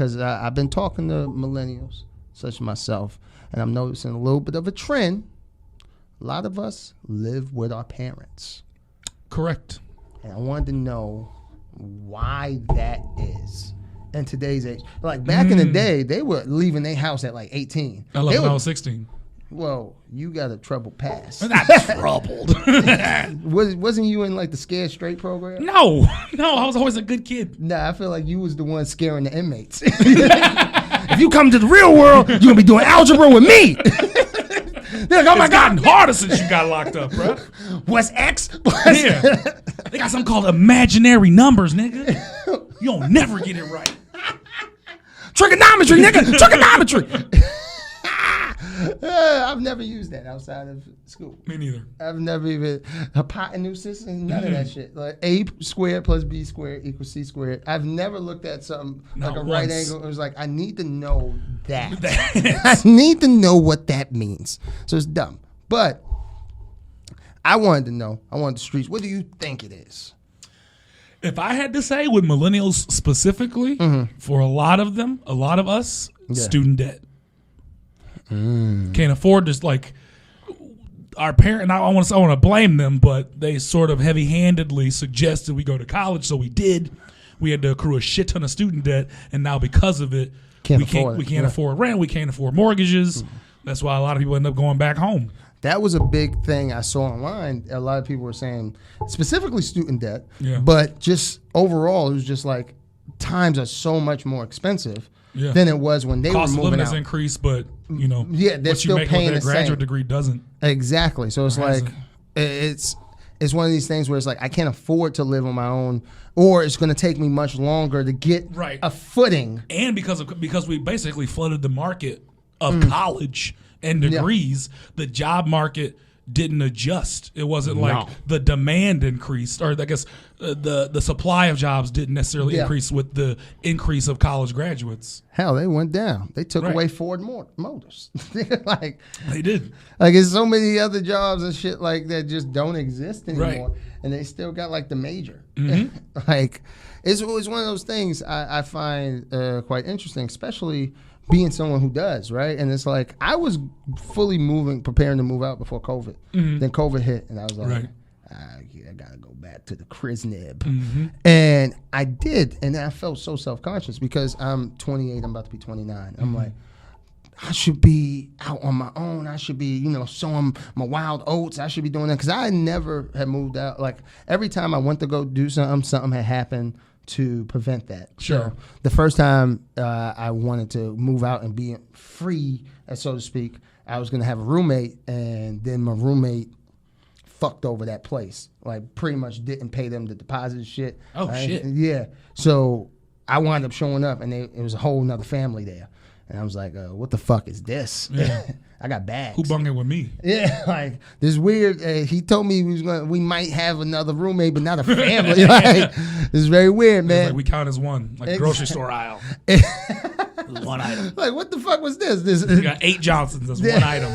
because I've been talking to millennials, such as myself, and I'm noticing a little bit of a trend. A lot of us live with our parents. Correct. And I wanted to know why that is in today's age. Like back in the day, they were leaving their house at like 18. I left when I was 16. Well, you got a troubled past. Not troubled. Wasn't you in like the Scared Straight program? No, I was always a good kid. Nah, I feel like you was the one scaring the inmates. If you come to the real world, you're gonna be doing algebra with me. They're like, oh my God, harder since you got locked up, bro. What's X? Yeah. They got something called imaginary numbers, nigga. You'll never get it right. Trigonometry, nigga. Trigonometry. I've never used that outside of school. Me neither. I've never even hypotenuse and none of that shit. Like A squared plus B squared equals C squared. I've never looked at something like a right angle. It was like, I need to know that. I need to know what that means. So it's dumb. But I wanted to know. I wanted the streets. What do you think it is? If I had to say, with millennials specifically, for a lot of them, a lot of us, student debt. Can't afford this. Like our parent, and I want to blame them, but they sort of heavy-handedly suggested we go to college, so we did. We had to accrue a shit ton of student debt, and now because of it, we can't afford rent, we can't afford mortgages. That's why a lot of people end up going back home. That was a big thing I saw online. A lot of people were saying, specifically student debt, but just overall, it was just like times are so much more expensive than it was when they were moving out. Cost of living has increased, but they're what still you make paying with the a graduate same degree doesn't. Exactly. So it's like it's one of these things where it's like I can't afford to live on my own, or it's going to take me much longer to get a footing. And because we basically flooded the market of college and degrees, the job market didn't adjust. It wasn't like the demand increased, or I guess the supply of jobs didn't necessarily increase with the increase of college graduates. Hell, they went down. They took away Ford Motors. Like they did. Like there's so many other jobs and shit like that just don't exist anymore, and they still got like the major. Like it's one of those things I find quite interesting, especially being someone who does, right? And it's like I was fully preparing to move out before COVID. Then COVID hit, and I was like, I gotta go back to the Crisnib. And I did, and I felt so self-conscious because I'm 28, I'm about to be 29. I'm like, I should be out on my own. I should be, sowing my wild oats. I should be doing that because I never had moved out. Like every time I went to go do something had happened to prevent that. Sure. So the first time I wanted to move out and be free, so to speak, I was going to have a roommate, and then my roommate fucked over that place. Like pretty much didn't pay them the deposit and shit. Oh, shit. Yeah. So I wound up showing up, and it was a whole nother family there. And I was like, what the fuck is this? Yeah. I got bags. Who bunging with me? Yeah, like this weird. He told me we might have another roommate, but not a family. Like it's very weird, man. Like we count as one, like grocery store aisle. One item. Like what the fuck was this? You got 8 Johnsons. That's one item.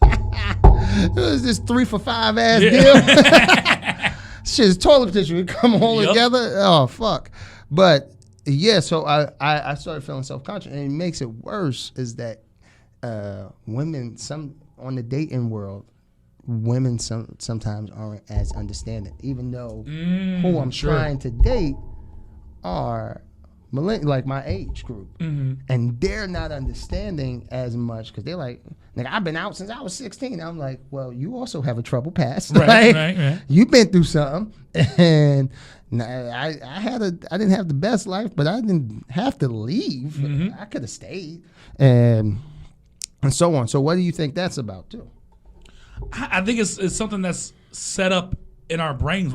It was this 3 for $5 ass deal. Shit, it's toilet tissue. We come all together. Oh fuck. But yeah, so I started feeling self-conscious, and it makes it worse is that women, on the dating world, women sometimes aren't as understanding, even though who I'm trying to date are like my age group, and they're not understanding as much because they're like, I've been out since I was 16. I'm like, well, you also have a troubled past, right? You've been through something, and I didn't have the best life, but I didn't have to leave. I could have stayed, and so on. So what do you think that's about too? I think it's something that's set up in our brains.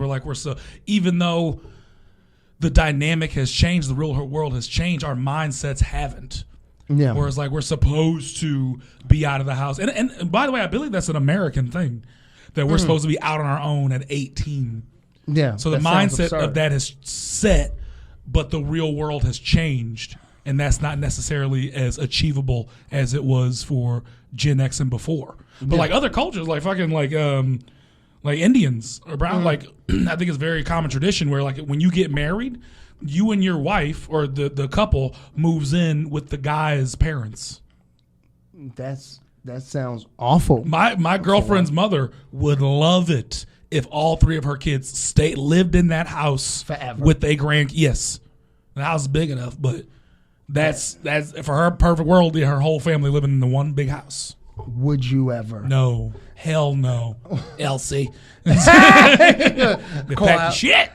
Even though the dynamic has changed, the real world has changed, our mindsets haven't. Yeah. Whereas like we're supposed to be out of the house. And by the way, I believe that's an American thing, that we're supposed to be out on our own at 18. Yeah. So the mindset of that is set, but the real world has changed, and that's not necessarily as achievable as it was for Gen X and before. But like other cultures, like fucking like Indians or brown, like I think it's a very common tradition where like when you get married, you and your wife or the couple moves in with the guy's parents. That sounds awful. My girlfriend's mother would love it if all 3 of her kids lived in that house forever with a yes. The house is big enough, but that's for her perfect world. Her whole family living in the one big house. Would you ever? No, hell no, Elsie. Call out. Shit.